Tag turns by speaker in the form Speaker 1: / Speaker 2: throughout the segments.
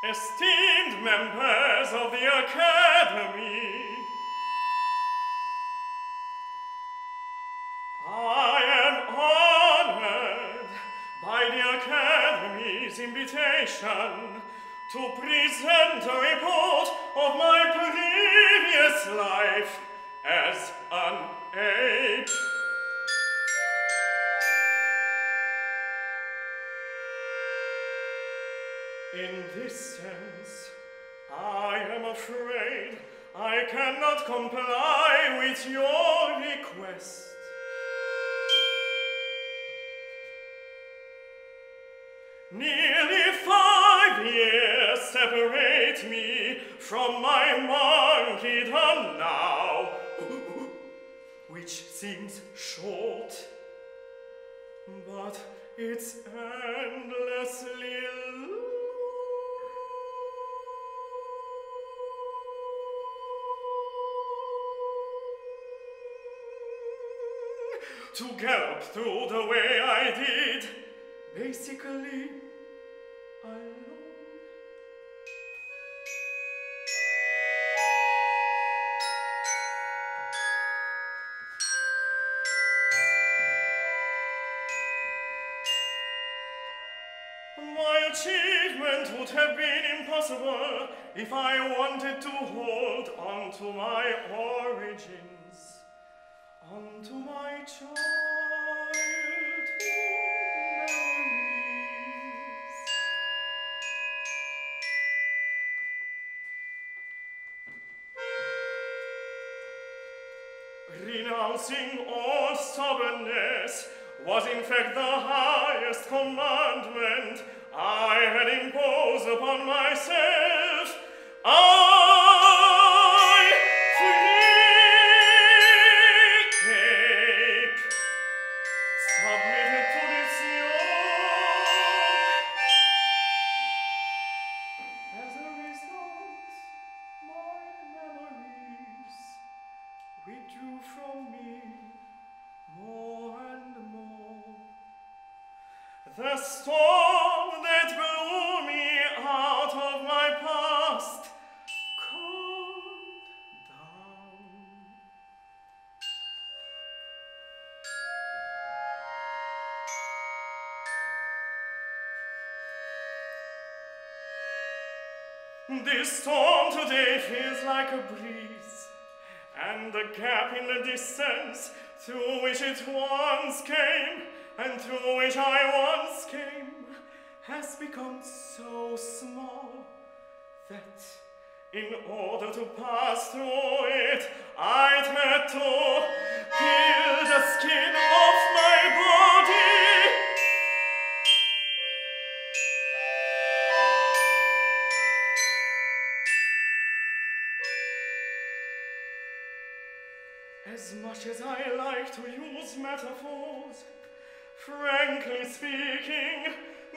Speaker 1: Esteemed members of the Academy, I am honored by the Academy's invitation to present a report of my previous life as an ape. In this sense, I am afraid I cannot comply with your request. Nearly 5 years separate me from my monkeydom now, which seems short, but it's endlessly long. To gallop through the way I did, basically alone. My achievement would have been impossible if I wanted to hold on to my origins, onto my childhood memories. renouncing all stubbornness, was in fact the highest commandment I had imposed upon myself. I, free ape, submitted to this yoke. As a result, my memories withdrew from me more and more. The storm that blew me out of my past calmed down. This storm today feels like a breeze, and the gap in the distance through which it once came, and through which I once came, has become so small that in order to pass through it, I'd had to peel the skin off my body. As much as I like to use metaphors, frankly speaking,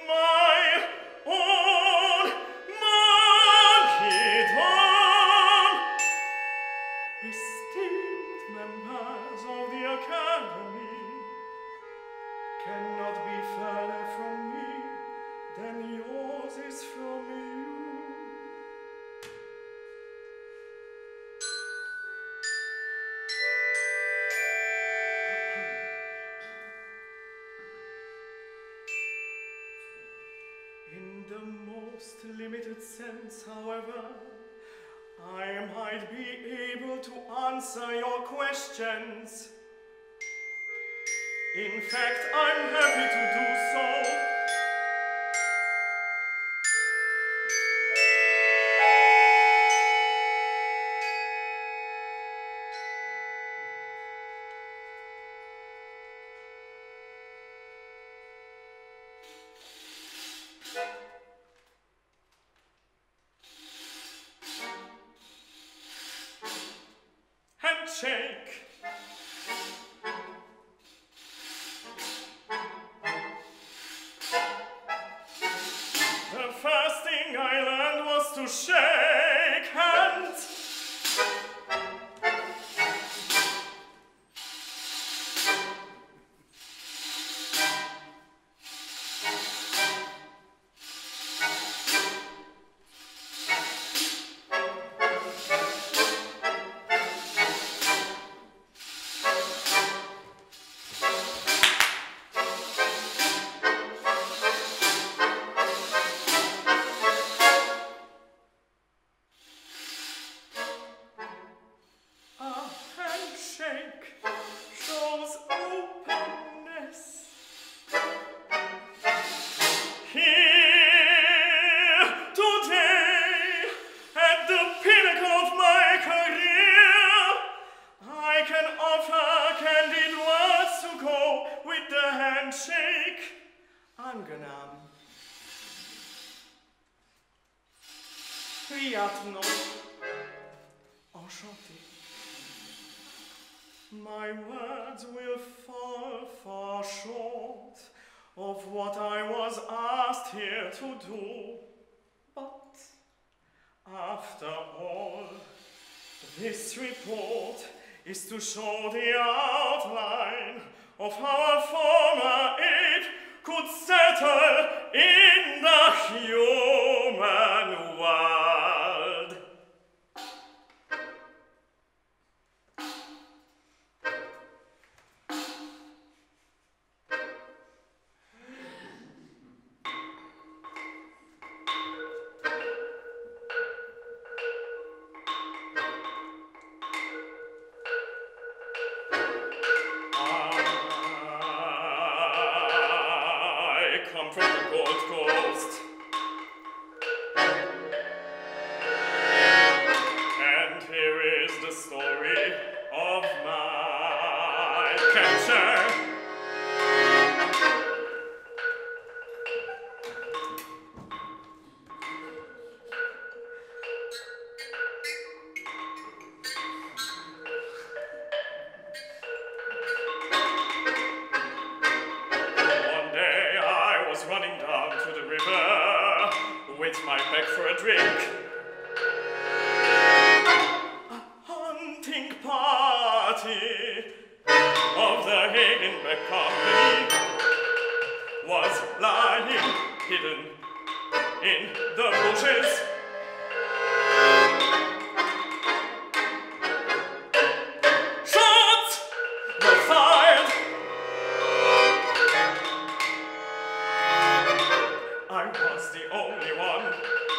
Speaker 1: my own martyrdom, esteemed members of the Academy, cannot be further from me than yours is from you. Limited sense, however, I might be able to answer your questions. In fact, I'm happy to do so. Shake. The first thing I learned was to shake hands. My words will fall far short of what I was asked here to do, but after all, this report is to show the outline of how a former ape could settle in the human world. From the Gold Coast. for a drink. A hunting party of the Hagenbeck Company was lying hidden in the bushes. Shots were fired. I was the only one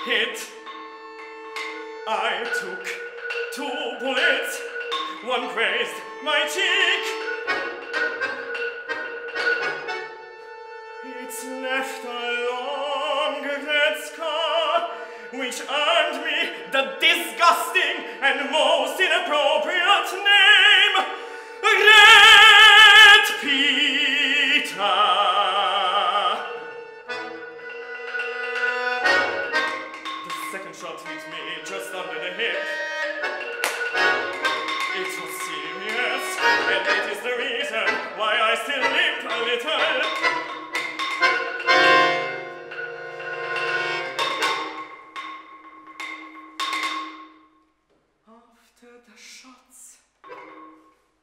Speaker 1: hit. I took 2 bullets. One grazed my cheek. It's left a long red scar, which earned me the disgusting and most inappropriate name, Rőtpéter. The second shot hit me just under the hip. It was serious, and it is the reason why I still limp a little. After the shots,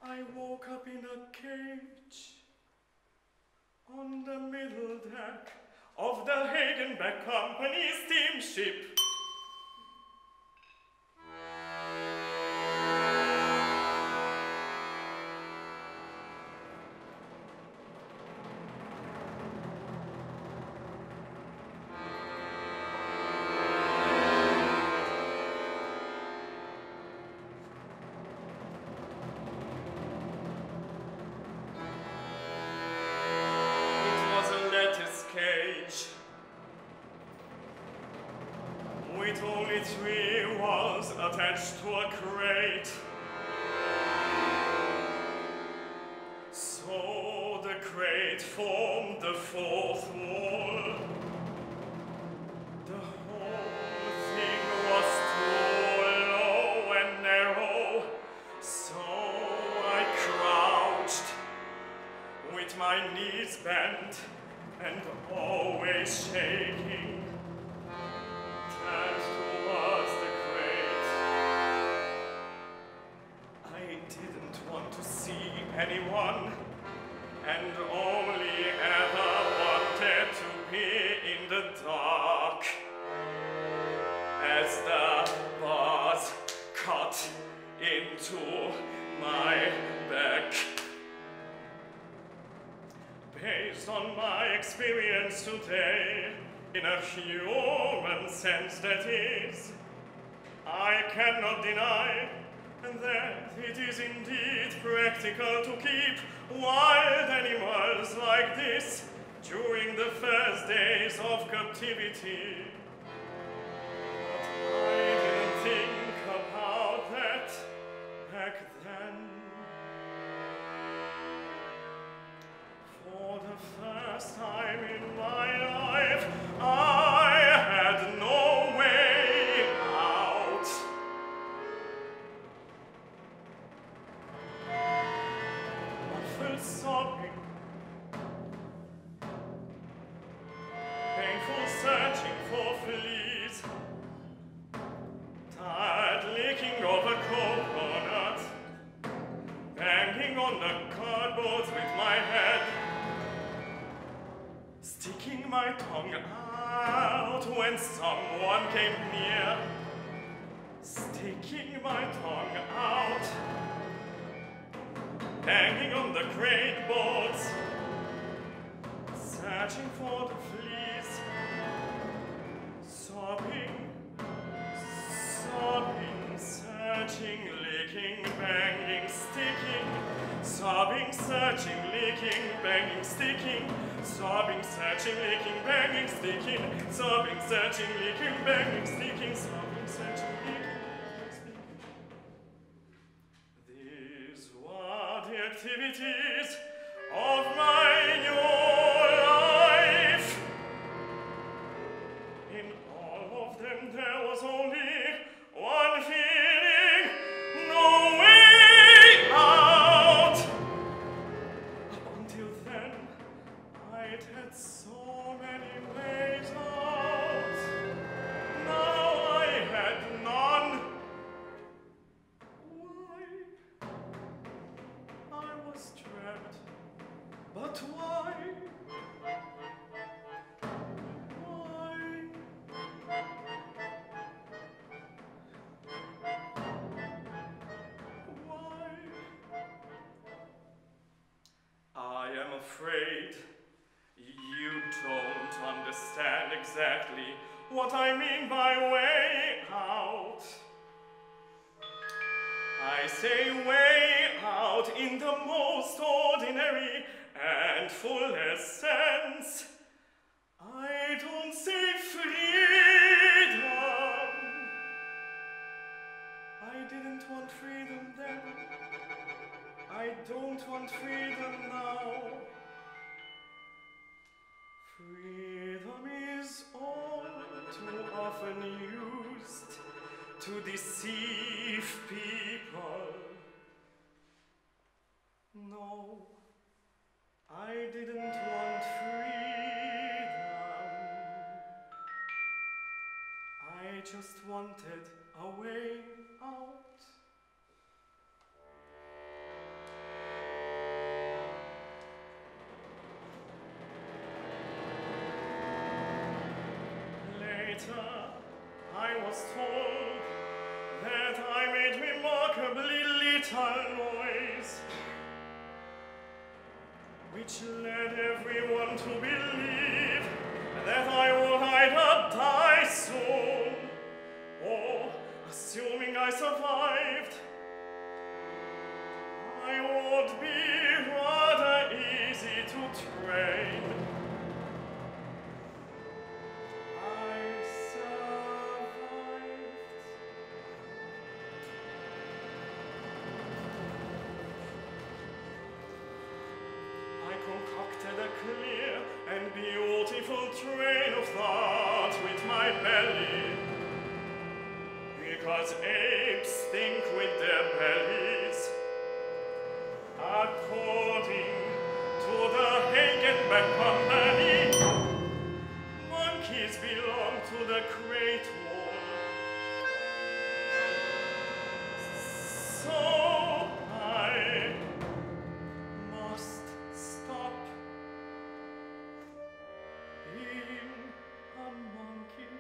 Speaker 1: I woke up in a cage on the middle deck of the Hagenbeck Company steamship. With only 3 walls attached to a crate. So the crate formed the 4th wall. The whole thing was too low and narrow, so I crouched with my knees bent and always shaking. Turned towards the crate. I didn't want to see anyone, and only ever wanted to be in the dark. As the bars cut into my back. Based on my experience today, in a human sense that is, I cannot deny that it is indeed practical to keep wild animals like this during the first days of captivity. But I didn't think about that back then. For the first time in my life, I had no way out. Muffled sobbing, painful searching for fleas, tired licking of a coconut, banging on the cardboards with my head, sticking my tongue out when someone came near, sticking my tongue out, banging on the crate boards, searching for the fleas, sobbing, sobbing, searching, licking, banging, sticking, sobbing, searching, licking, banging, sticking, sobbing, searching, licking, banging, sticking, sobbing, searching, licking, banging, sticking, sobbing, searching, licking, banging, sticking. These were the activities of my new life. In all of them there was only one feeling, no way out. Up until then, I'd had so many ways out. Now afraid you don't understand exactly what I mean by way out. I say way out in the most ordinary and fullest sense. I don't say freedom. I didn't want freedom then. I don't want freedom now. Freedom is all too often used to deceive people. No, I didn't want freedom. I just wanted a way out. I was told that I made remarkably little noise, which led everyone to believe that I would either die soon, or, assuming I survived, I would be rather easy to train. Clear and beautiful train of thought with my belly, because apes think with their bellies. According to the Hagenbeck Company, monkeys belong to the Great Wall. So I must stop being a monkey.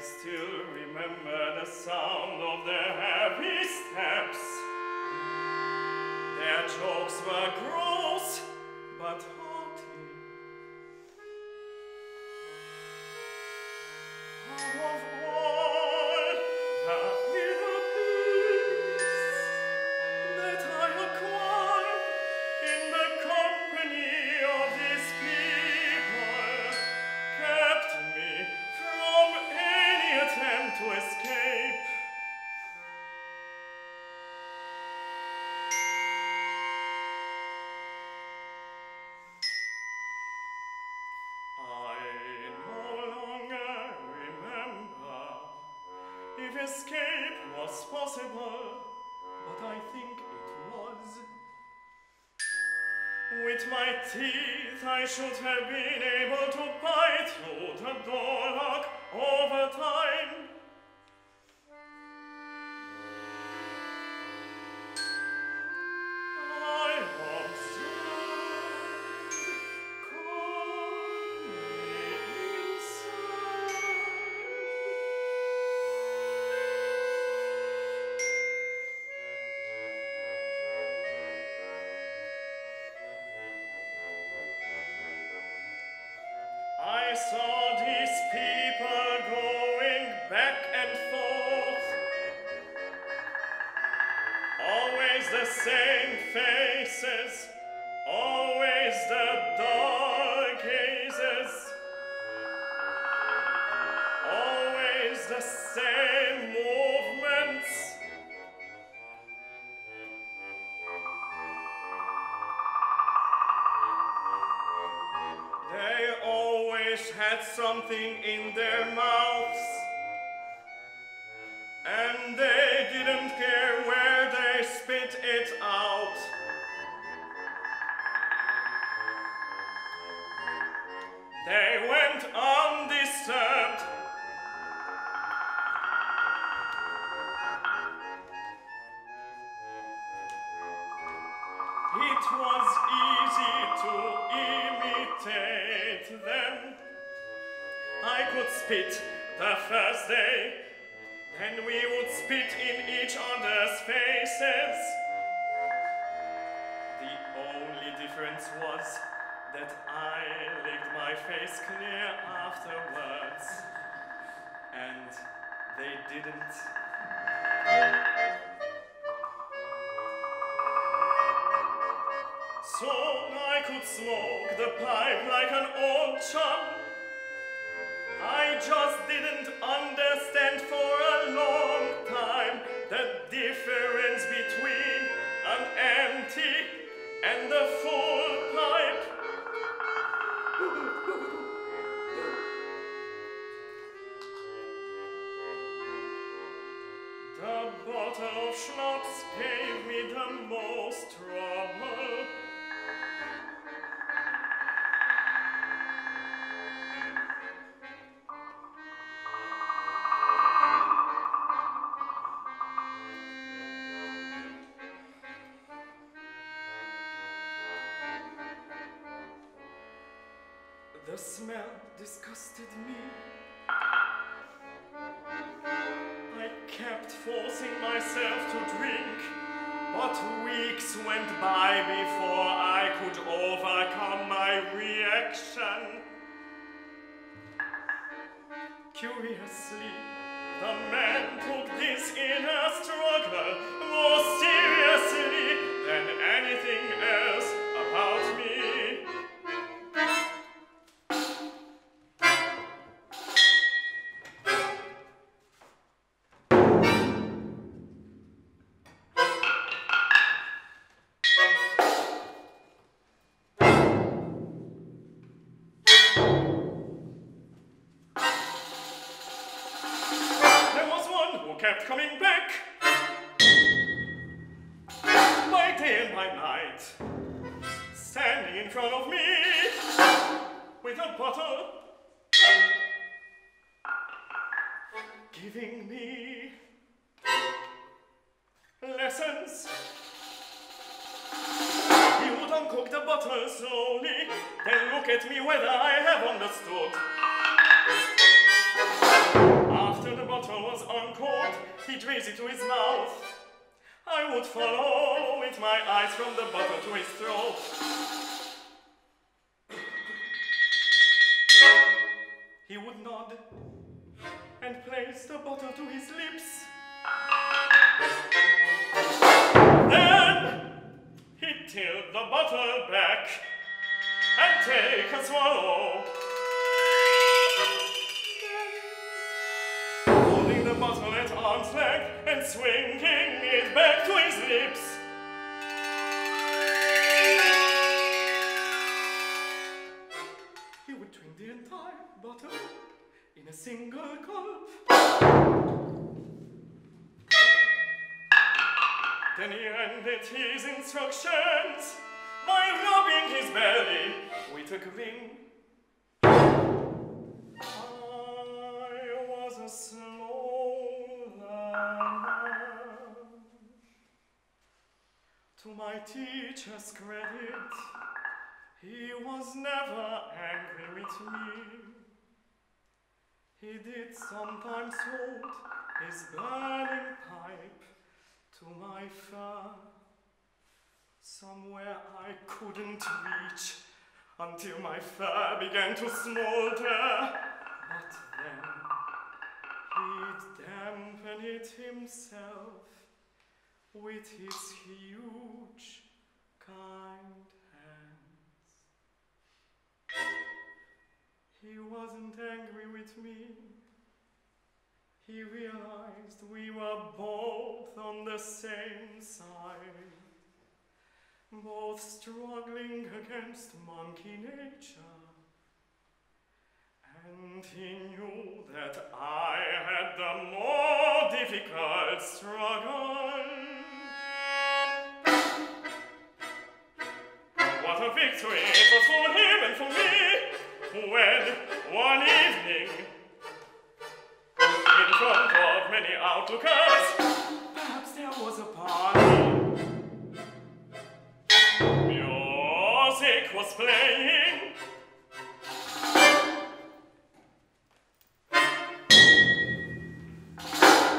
Speaker 1: still remember the sound of their heavy steps. Their jokes were gross, but hearty. Above all, that little peace that I acquired in the company of these people kept me from any attempt to escape. I no longer remember if escape was possible, but I think it was. With my teeth I should have been able to bite through the door lock over time. I observed, call me inside. I saw these people going back and forth, always the same faces, always the dull gazes, always the same movements. They always had something in their mouths, and they didn't care where they spit it out. They went undisturbed. It was easy to imitate them. I could spit the first day, then we would spit in each other's faces. The only difference was that I licked my face clear afterwards, and they didn't. So I could smoke the pipe like an old chum. I just didn't understand for a long time the difference between an empty and a full pipe. The bottle of schnapps gave me the most trouble. The smell disgusted me. I kept forcing myself to drink, but weeks went by before I could overcome my reaction. Curiously, the man took this inner struggle more seriously than anything else about me. Kept coming back by day and by night, standing in front of me with a bottle, giving me lessons. He would uncork the bottle slowly, then look at me whether I have understood. After he'd raise it to his mouth. I would follow with my eyes from the bottle to his throat. He would nod and place the bottle to his lips. Then he'd tilt the bottle back and take a swallow. Holding the bottle at arm's length and swinging it back to his lips. He would drink the entire bottle in a single gulp. Then he ended his instructions by rubbing his belly with a grin. I was a slow learner. To my teacher's credit, he was never angry with me. He did sometimes hold his burning pipe to my fur, somewhere I couldn't reach, until my fur began to smolder. But then he'd dampen it himself with his huge, kind hands. He wasn't angry with me. He realized we were both on the same side, both struggling against monkey nature. And he knew that I had the more difficult struggle. What a victory it was for him and for me, when one evening, in front of many outlookers, perhaps there was a party. Music was playing.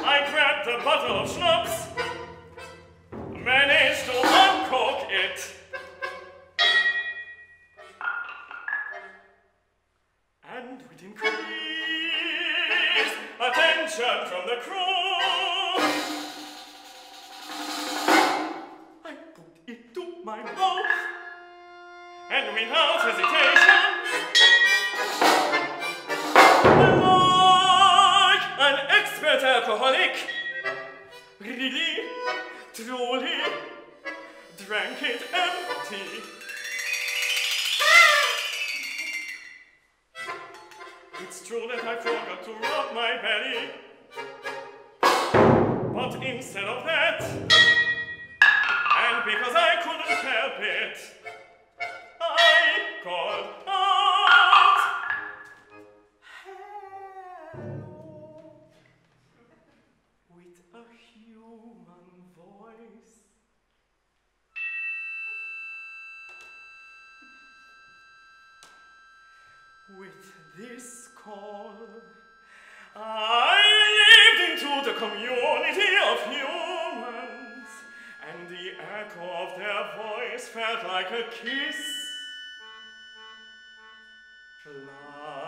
Speaker 1: I grabbed the bottle of schnapps, managed to uncork it, and with increased attention from the crew, I put it to my mouth, and without hesitation, like an expert alcoholic, really, truly, drank it empty. It's true that I forgot to rub my belly, but instead of that, and because I couldn't help it, I called out, "Hello," with a human voice. With this call, I lived into the community of humans, and the echo of their voice felt like a kiss,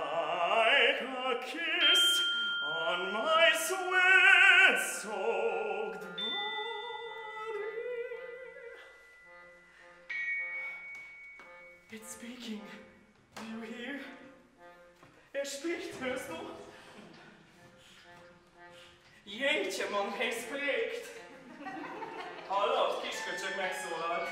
Speaker 1: like a kiss on my sweat-soaked body. It's speaking. Do you hear? Spricht, hörst du? Jeetje, man, hij spreekt. Hallod, kisköcsög megszólalt.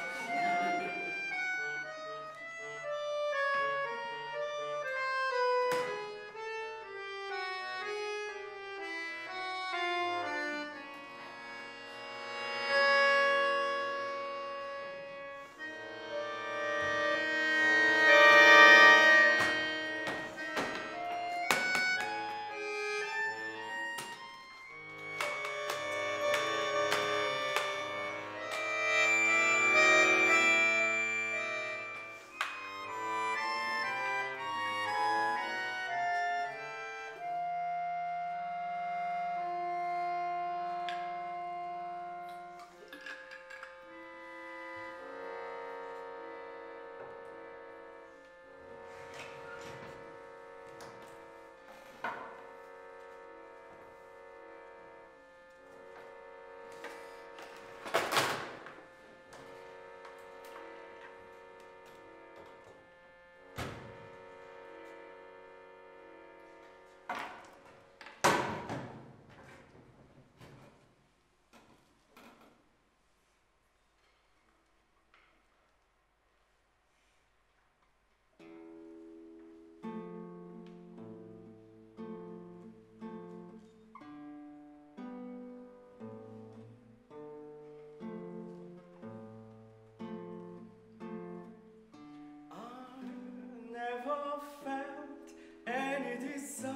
Speaker 1: never felt any desire.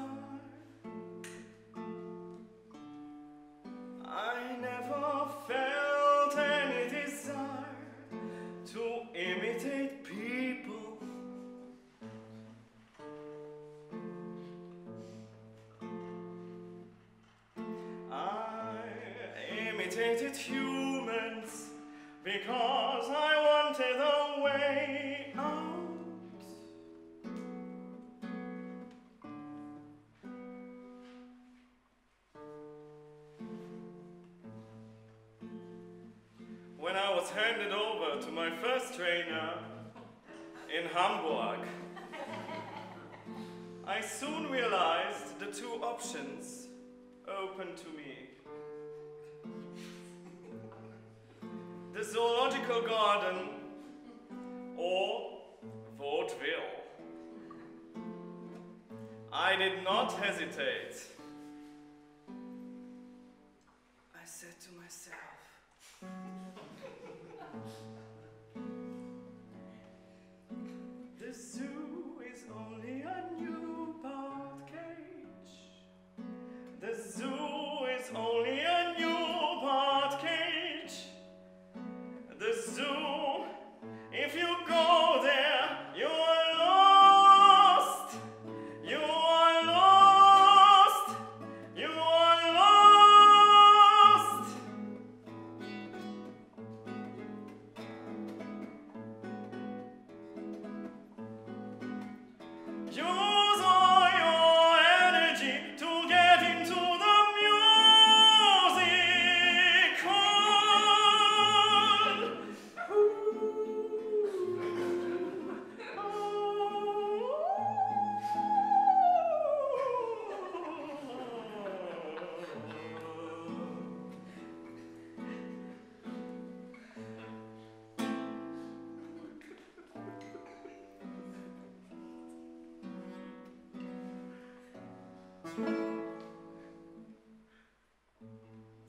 Speaker 1: I never felt any desire to imitate people. I imitated humans because I wanted a way out. When I was handed over to my first trainer in Hamburg, I soon realized the two options open to me. The zoological garden or vaudeville. I did not hesitate. I said to myself, the zoo is only a new bird cage. The zoo is only a new bird cage. The zoo, if you go there, you are lost. You are lost. You are lost. Use all your energy to get into the music hall.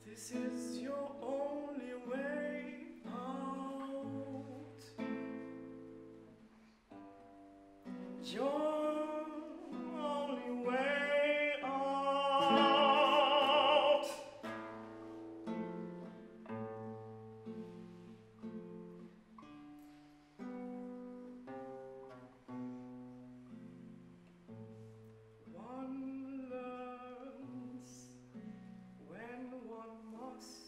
Speaker 1: This is your only way out. Your only way out. One learns when one must.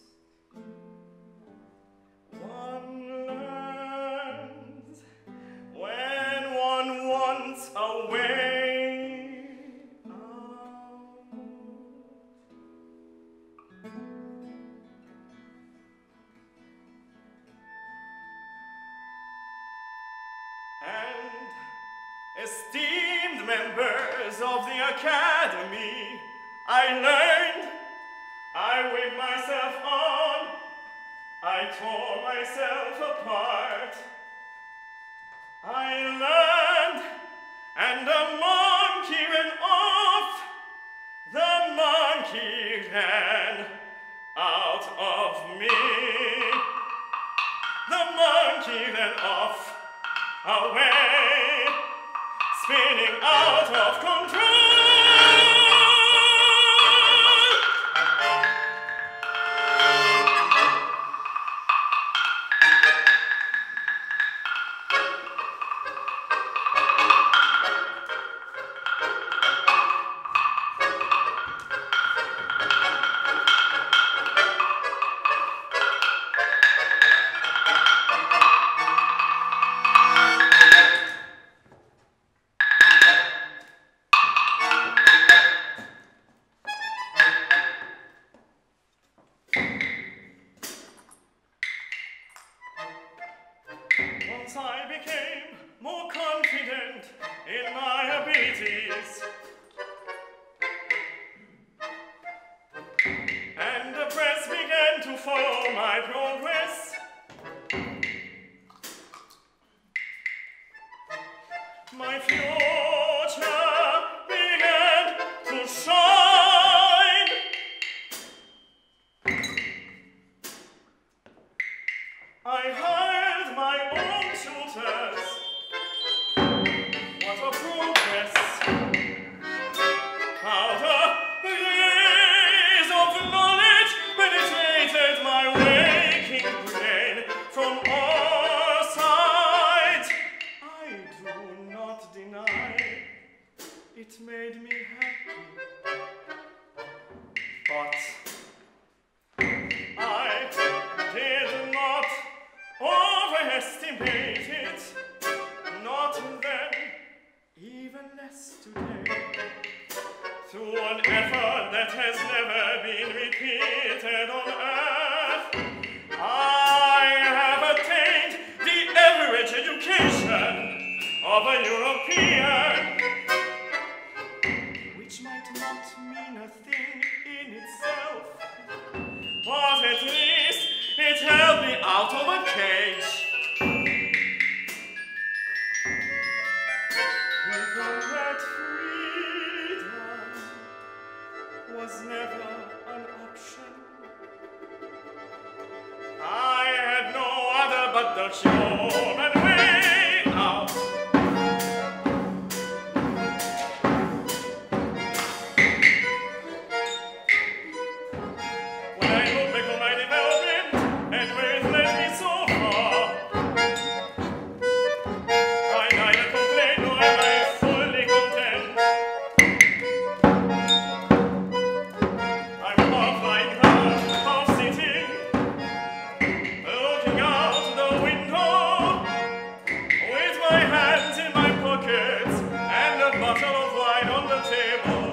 Speaker 1: One learns when one wants a way out. And esteemed members of the Academy, I learned, I whipped myself on, I tore myself apart. I learned, and the monkey ran off. The monkey ran out of me. The monkey ran off, away, spinning out of control. Once I became more confident in my abilities, and the press began to follow my progress. My future began to shine. I hired my own tutors. What a it made me happy. But I did not overestimate it. Not then, even less today. Through an effort that has never been repeated on earth, I have attained the average education of a European, which might not mean a thing in itself, but at least it held me out of a cage. Even that freedom was never an option. I had no other but the human way out. When I look back on my development and where it led me so far, I neither complain nor am I fully content. I'm half lying down, half sitting, looking out the window, with my hands in my pockets and a bottle of wine on the table.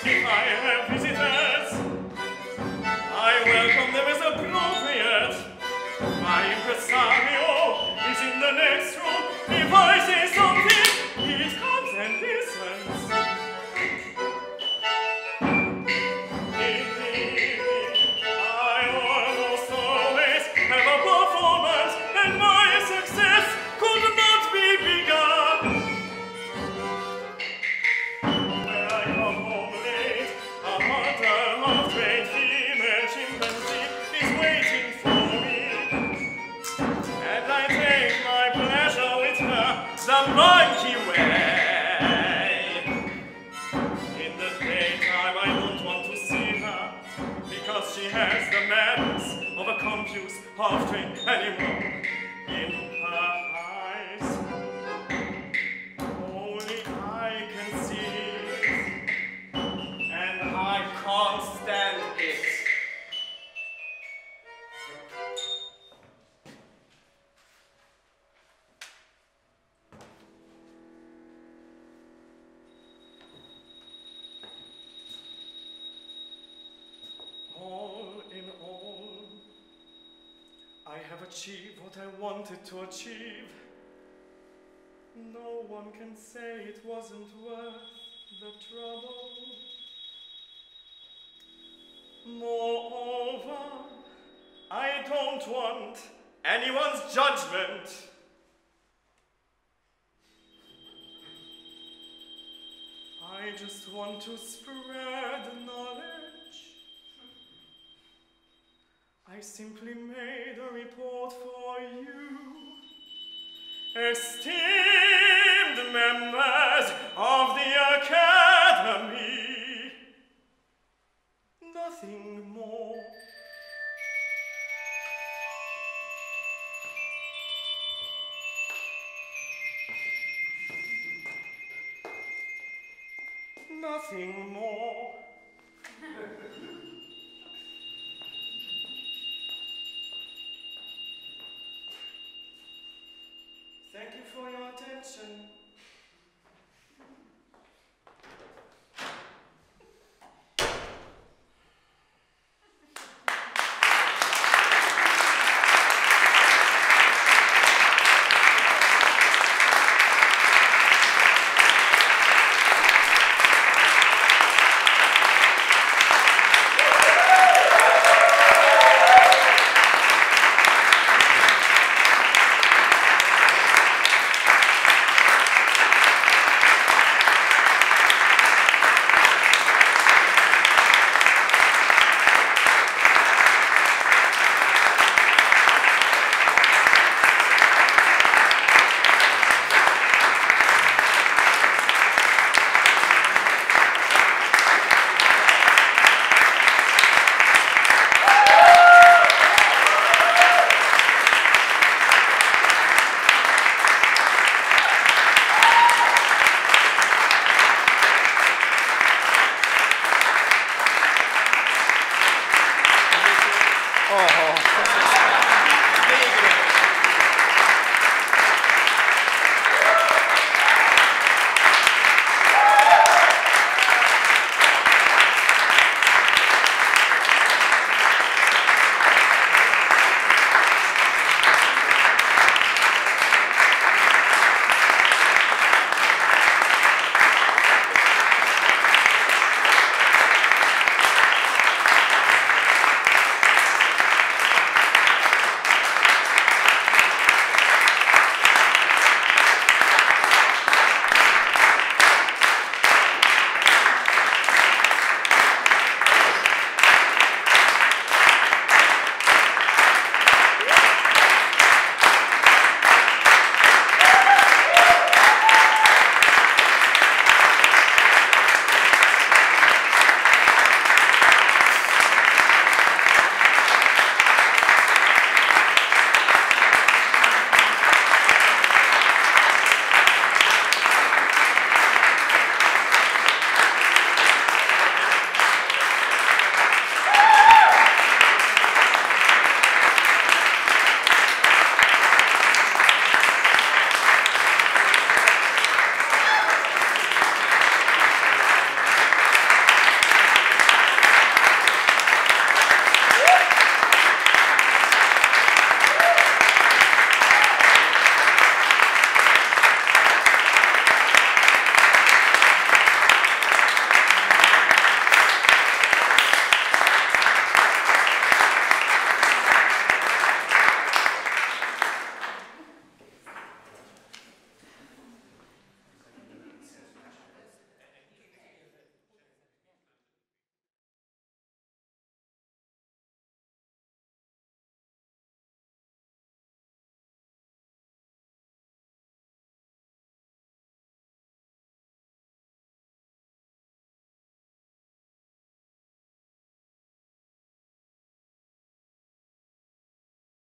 Speaker 1: If I have visitors, I welcome them as appropriate. My impresario is in the next room. If I say something, he comes and listens. In the evening, I almost always have a performance, and my success could not be bigger. When I come home late, a hunter of trained female chimpanzee is waiting for me, and I take my pleasure with her the monkey way. In the daytime, I don't want to see her, because she has the manners of a confused, half-trained animal in her eyes. Only I can see it, and I can't stand it. All in all, I have achieved what I wanted to achieve. No one can say it wasn't worth the trouble. Moreover, I don't want anyone's judgment. I just want to spread knowledge. I simply made a report for you, esteemed members of the Academy. Nothing more. Nothing more. Thank you for your attention.